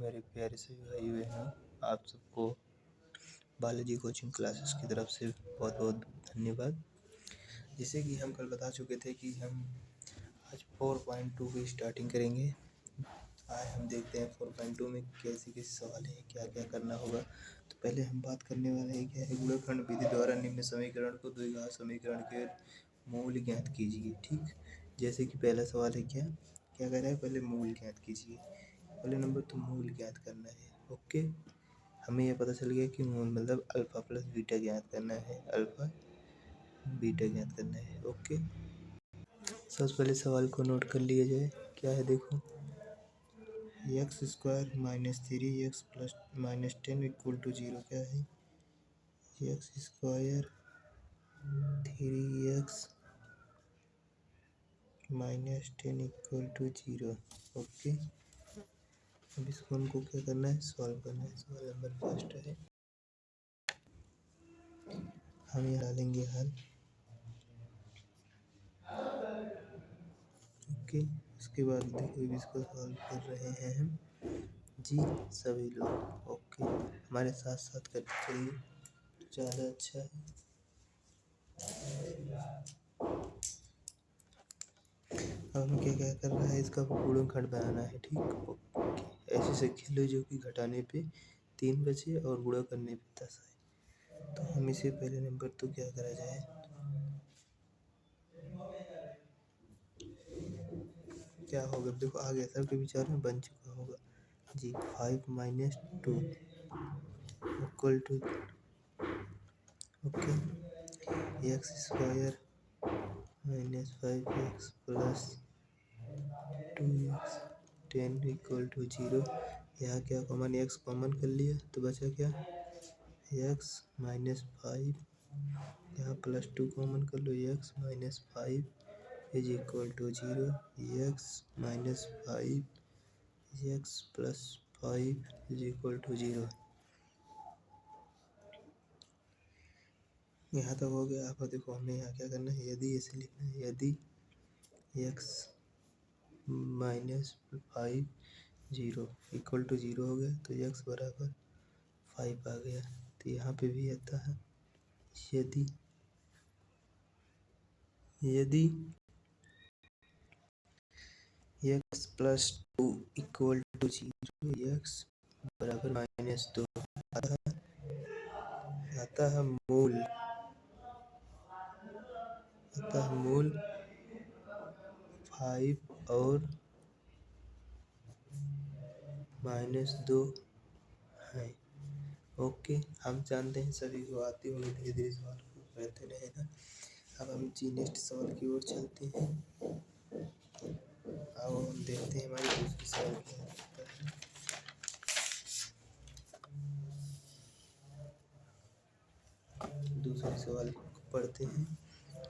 मेरे प्यारे से भाई बहनों, आप सबको बालाजी कोचिंग क्लासेस की तरफ से बहुत बहुत धन्यवाद। जैसे कि हम कल बता चुके थे कि हम आज 4.2 की स्टार्टिंग करेंगे। आज हम देखते हैं 4.2 में कैसे कैसे सवाल हैं, क्या क्या करना होगा। तो पहले हम बात करने वाले हैं क्या है, गुणनखंड विधि द्वारा निम्न समीकरण को द्विघात समीकरण के मूल ज्ञात कीजिए। ठीक, जैसे कि पहला सवाल है क्या क्या कह रहा है, पहले मूल ज्ञात कीजिए। पहले नंबर तो मूल ज्ञात करना है। ओके, हमें यह पता चल गया कि मूल मतलब अल्फा प्लस बीटा ज्ञात करना है, अल्फा बीटा ज्ञात करना है। ओके, सबसे पहले सवाल को नोट कर लिया जाए। क्या है देखो, X square minus 3x plus minus 10 equal to 0। क्या है, X square 3x minus 10 equal to 0। Okay, अब इसको हमको क्या करना है, सॉल्व करना है। सवाल नंबर फर्स्ट है, हम यहाँ डालेंगे हल। ओके, उसके बाद देखो इसको सॉल्व कर रहे हैं हम जी सभी लोग। ओके, हमारे साथ साथ करते चलिए, ज़्यादा अच्छा है। अब हमें क्या क्या कर रहा है, इसका गुणनखंड बनाना है। ठीक, ओके, ऐसे से खेलो जो कि घटाने पे 3 बचे और गुणा करने पे 10 आए। तो हम इसे पहले नंबर तो क्या करा जाए, क्या होगा देखो, आ गया, सबके विचार में बन चुका होगा जी। 5 minus 2 equal to, okay, X square minus 5x plus 2x 10 equal to 0। यहाँ क्या कॉमन, एक्स कॉमन कर लिया तो बचा क्या, एक्स माइनस 5, यहाँ प्लस 2 कॉमन कर लो, x minus 5 is equal to 0। X minus 5 x plus 5 is equal to 0। यहाँ तक हो गया। आप देखो हमें यहाँ क्या करना है, यदि ऐसे लिखना है, यदि एक्स माइनस 5 0 इक्वल टू 0 हो गया तो एक्स बराबर 5 आ गया। तो यहाँ पे भी आता है, यदि यदि X plus 2 equal to 0, X बराबर माइनस 2 आता है मूल, आता है मूल 5 और माइनस 2 है। ओके, हम जानते हैं, सभी को आती होंगी, धीरे धीरे सवाल को करते रहेगा। अब हम जी नेक्स्ट सवाल की ओर चलते हैं। अब हम देखते हैं हमारी दूसरी सवाल क्या है। दूसरे सवाल को पढ़ते हैं।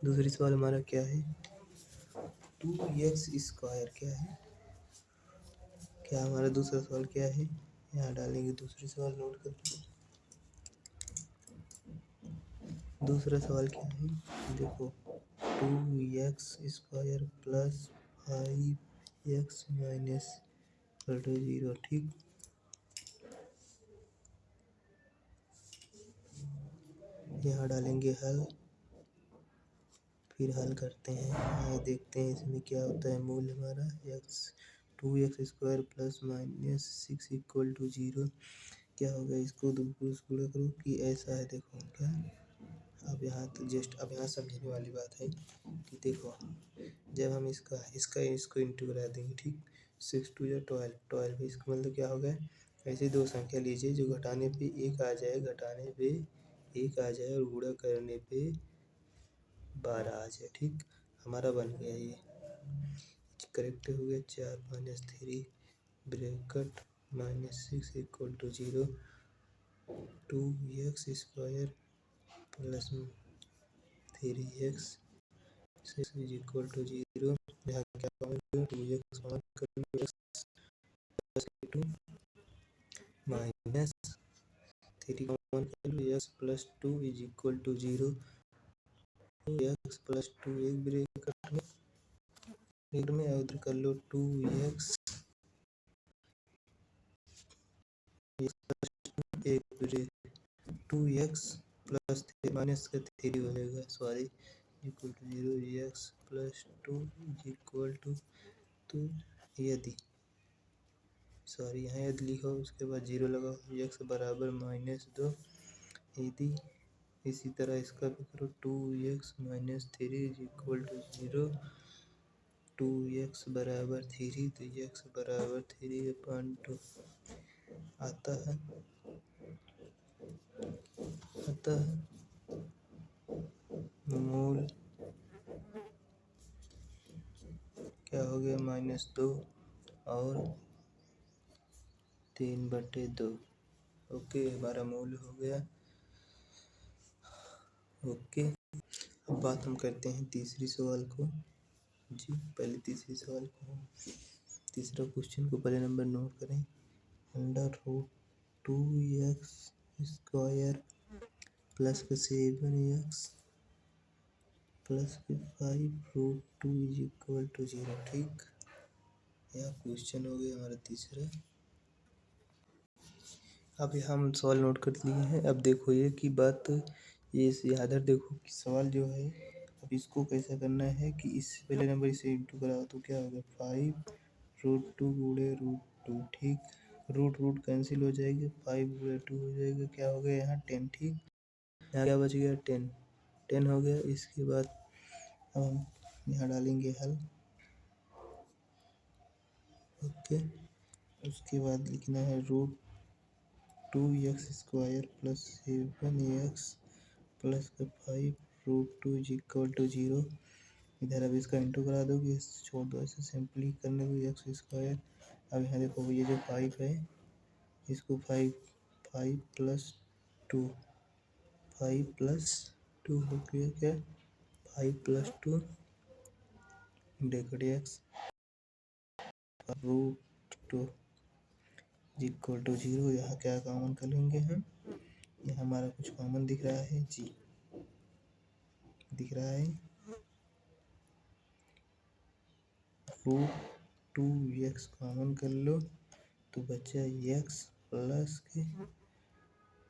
दूसरी सवाल हमारा क्या है, 2x स्क्वायर क्या है, क्या हमारा दूसरा सवाल क्या है, यहाँ डालेंगे दूसरी सवाल, नोट कर लो। दूसरा सवाल क्या है, देखो 2x square plus 5x minus 0। ठीक, यहाँ डालेंगे हल, फिर हल करते हैं। यहाँ देखते हैं इसमें क्या होता है, मूल हमारा X 2x square plus minus 6 equal to 0। क्या होगा, इसको दो गुणा करो कि ऐसा है। देखो क्या, अब यहाँ तो जस्ट अब यहाँ समझने वाली बात है कि देखो, जब हम इसको इंटू करा देंगे, ठीक, 6 2 या 12, इसका मतलब क्या होगा, ऐसे दो संख्या लीजिए जो घटाने पे एक आ जाए, घटाने पे एक आ जाए और गुणा करने पे 12 आ जाए। ठीक, हमारा बन गया ये, करेक्ट हो गया। 4 minus 3 bracket minus 6 equal to 0। 2x square plus 3x 6 is equal to 0। यहाँ क्या कॉमन लो, 2x कॉमन कर लो, x प्लस 2 माइनस 3 कॉमन कर लो, x plus 2 is equal to 0। x plus 2 एक ब्रैकेट में उधर कर लो, 2x एक 2x प्लस माइनस का 3 हो जाएगा, sorry, equal to 0, x plus 2 equal to यदि, सॉरी यहाँ यदि लिखो उसके बाद 0 लगाओ, x बराबर -2 यदि, इसी तरह इसका भी करो 2x minus 3 equal to 0, 2x बराबर 3 तो x बराबर 3/2 आता है मूल क्या हो गया -2 और 3/2। ओके, हमारा मूल हो गया। ओके, अब बात हम करते हैं तीसरी सवाल को जी। पहले तीसरी सवाल को, तीसरा क्वेश्चन को पहले नंबर नोट करें। √2x² plus 7x plus 5√2 equal to 0। ठीक, यह क्वेश्चन हो गया हमारा तीसरा। अब हम सवाल नोट कर लिए हैं। अब देखो ये की बात, ये याद देखो कि सवाल जो है, अब इसको कैसा करना है कि इस पहले नंबर इसे इंटू कराओ तो क्या होगा 5√2 गुणे √2। ठीक, रूट कैंसिल हो जाएगी, 5 गुणे 2 हो जाएगा, क्या हो गया यहाँ 10। ठीक, यहाँ क्या बच गया 10 हो गया। इसके बाद हम यहाँ डालेंगे हल। ओके, उसके बाद लिखना है √2x² plus 7x plus 5√2 equal to 0। इधर अब इसका इंटू करा दोगे, छोड़ दो, ऐसे सिंपली करने दो x²। अब यहाँ देखो ये जो 5 है, इसको 5 प्लस 2 हो गया क्या, 5 plus 2 bracket x √2 equal to 0। यहाँ क्या कॉमन कर लेंगे हम, यहाँ हमारा कुछ कॉमन दिख रहा है जी, दिख रहा है √2x कॉमन कर लो तो बचा x प्लस के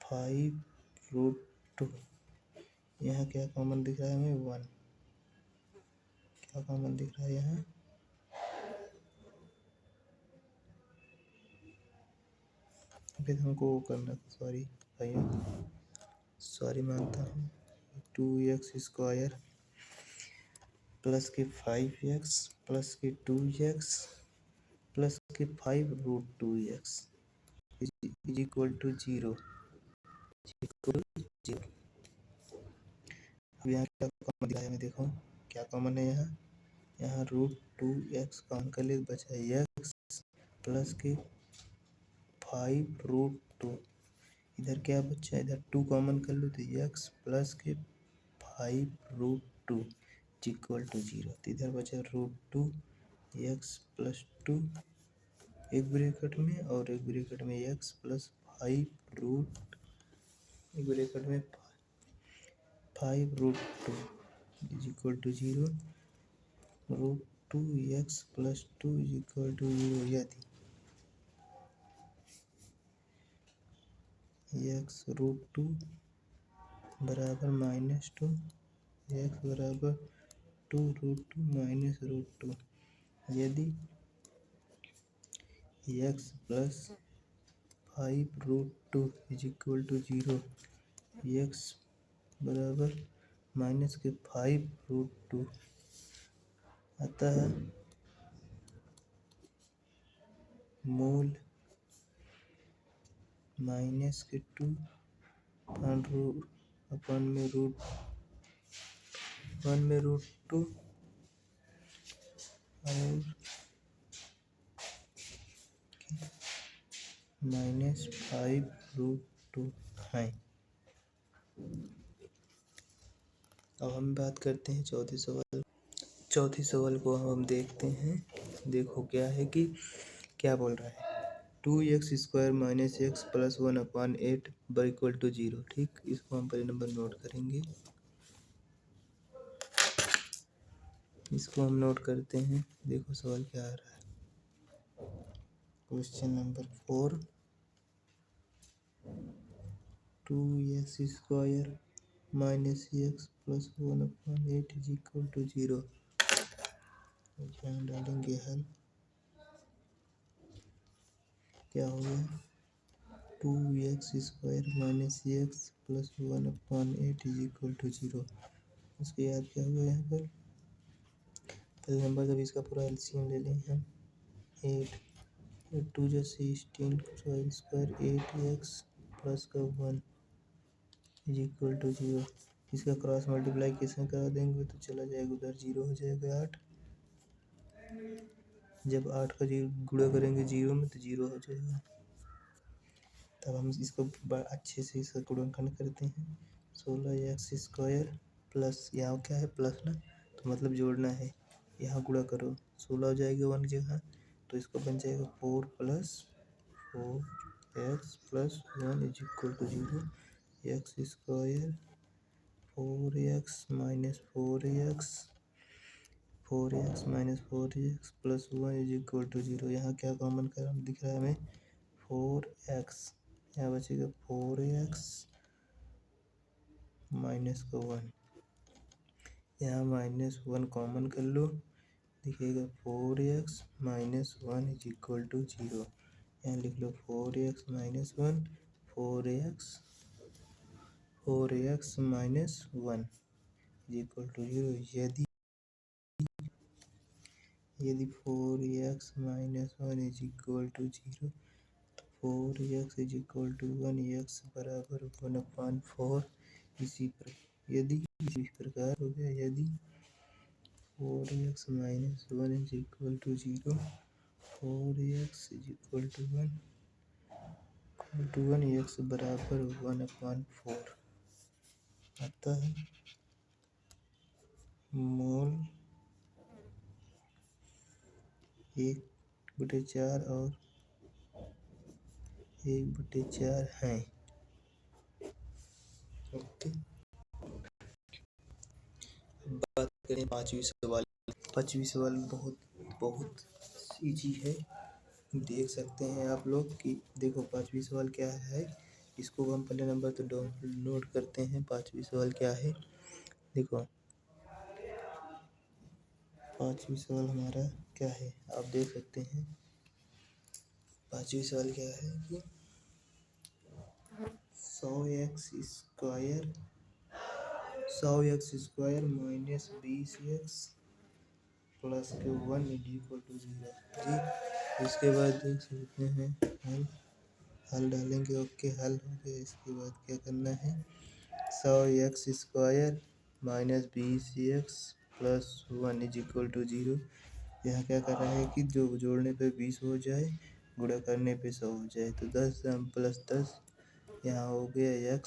5√2। यहाँ क्या कॉमन दिख रहा है हमें 1, क्या कॉमन दिख रहा है यहाँ, फिर हमको वो करना, सॉरी भैया, सॉरी मानता हूँ, 2x² प्लस के 5x प्लस के 2x प्लस के 5√2x इज इक्वल टू 0। अब यहाँ क्या कॉमन दिया है, देखो क्या कॉमन है यहाँ √2x कॉमन कर ले, बचा x प्लस के 5√2। इधर क्या बचा, इधर 2 कॉमन कर लो तो x प्लस के 5√2 इक्वल टू 0। तो इधर बचा √2 x प्लस 2 एक ब्रैकेट में और एक ब्रैकेट में x प्लस 5√2 एक ब्रैकेट में 5√2 is equal to 0। √2x plus 2 is equal to 0 यदि x √2 बराबर -2, x बराबर 2√2 माइनस √2, यदि x plus 5√2 is equal to 0, x बराबर माइनस के 5√2 आता है मूल माइनस के 2 अपन में √2 और -5√2 है। अब हम बात करते हैं चौथी सवाल। चौथी सवाल को हम देखते हैं। देखो क्या है कि क्या बोल रहा है, 2x² minus x plus 1/8 equal to 0। ठीक, इसको हम पहले नंबर नोट करेंगे, इसको हम नोट करते हैं। देखो सवाल क्या आ रहा है, question number 4। 2x² minus x plus 1/8 is equal to 0। यहाँ डालेंगे हल, क्या हो गया 2x² minus x plus 1/8 is equal to 0। इसके बाद क्या होगा यहाँ पर पहले नंबर जब इसका पूरा एलसीएम ले लें हम 8 2 × 16 2² 8x प्लस का 1 इज इक्वल टू 0। इसका क्रॉस मल्टीप्लाइकेशन करा देंगे तो चला जाएगा उधर 0 हो जाएगा 8। जब 8 का गुणा करेंगे 0 में तो 0 हो जाएगा। तब हम इसको अच्छे से इसका गुणनखंड करते हैं 16x² प्लस यहाँ क्या है प्लस ना, तो मतलब जोड़ना है, यहाँ गुणा करो 16 हो जाएगा 1 की जगह, तो इसको बन जाएगा 4 + 4x plus 1 is equal to 0। x² 4x minus 4x plus 1 is equal to 0। यहाँ क्या कॉमन कर दिख रहा है हमें 4x, यहाँ बचेगा 4x माइनस का 1, यहाँ -1 कॉमन कर लो दिखेगा 4x minus 1 is equal to 0। यहाँ लिख लो 4x minus 1 4x minus 1 is equal to 0। यदि 4x minus 1 is equal to 0 तो 4x is equal to 1 x बराबर 1/4। इसी प्रकार हो गया यदि 4x minus 1 is equal to 0 4x is equal to 1 x बराबर 1/4 आता है। मोल 1/4 और 1/4 हैं। ओके, बात करें पांचवी सवाल बहुत इजी है, देख सकते हैं आप लोग कि देखो पांचवी सवाल क्या है, इसको हम पहले नंबर तो डाउनलोड करते हैं। पांचवी सवाल क्या है देखो, पांचवी सवाल हमारा क्या है आप देख सकते हैं। पांचवी सवाल क्या है कि 100x² माइनस 20x प्लस के 1 इज इक्वल टू 0। जी, इसके बाद देख सकते हैं हल डालेंगे। ओके, हल हो गया। इसके बाद क्या करना है 100x² minus 20x plus 1 is equal to 0। यहाँ क्या कर रहा है कि जो जोड़ने पे 20 हो जाए गुणा करने पे 100 हो जाए, तो 10 प्लस 10 यहाँ हो गया x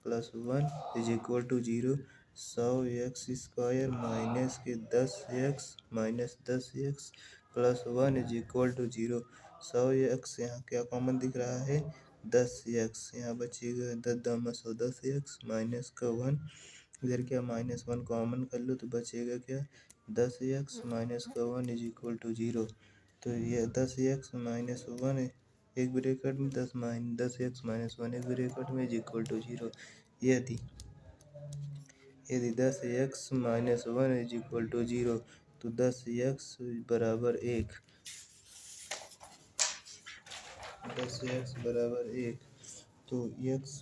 plus 1 is equal to 0। 100x² minus के 10x minus 10x plus 1 is equal to 0। 100x यहाँ क्या कॉमन दिख रहा है 10x, यहाँ बचेगा 10 माइनस का 1, इधर क्या -1 कॉमन कर लो तो बचेगा क्या 10x माइनस का 1 इज इक्वल टू 0। तो ये 10x माइनस 1 एक ब्रैकेट में 10x माइनस 1 एक ब्रैकेट में इज इक्वल टू 0। यदि 10x minus 1 is equal to 0 तो 10x बराबर 1, 10x बराबर 1 तो x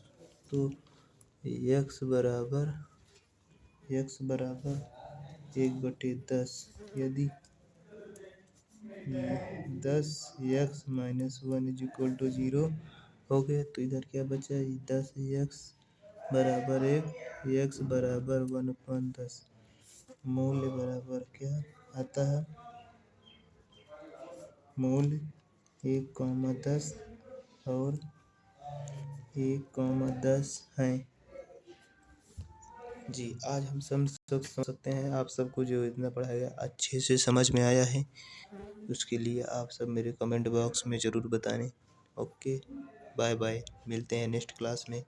बराबर 1/10। यदि 10x minus 1 is equal to 0 हो गया तो इधर क्या बचा 10x बराबर 1, x बराबर 1/10। मूल्य बराबर क्या आता है मूल्य 1,10 और 1,10 है। जी, आज हम समझ सकते हैं आप सबको जो इतना पढ़ाया अच्छे से समझ में आया है, उसके लिए आप सब मेरे कमेंट बॉक्स में ज़रूर बताएं। ओके, बाय बाय, मिलते हैं नेक्स्ट क्लास में।